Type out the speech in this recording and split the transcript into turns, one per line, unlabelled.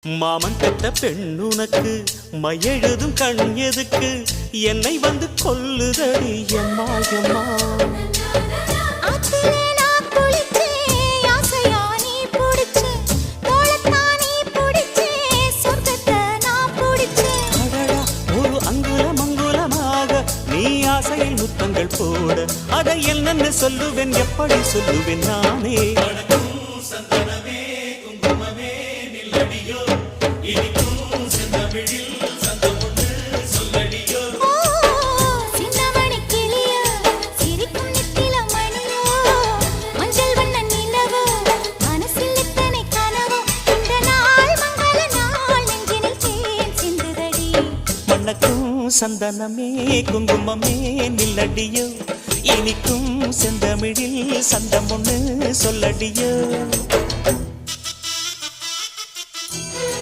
மாமன் பெத்த பெண்ணுனக்கு மையெழுதும் கண் எதுக்கு என்னை வந்து கொல்லுதடி எம்மா எம்மா. ஒரு அங்குலம் அங்குலமாக நீ ஆசையில் முத்தங்கள் போட அதை என்னன்னு சொல்லுவேன் எப்படி சொல்லுவேன் நானே. சந்தனமே குங்குமமே நில்லடியோ இனிக்கும் செந்தமிழில் சந்தம் ஒண்ணு சொல்லடியோ.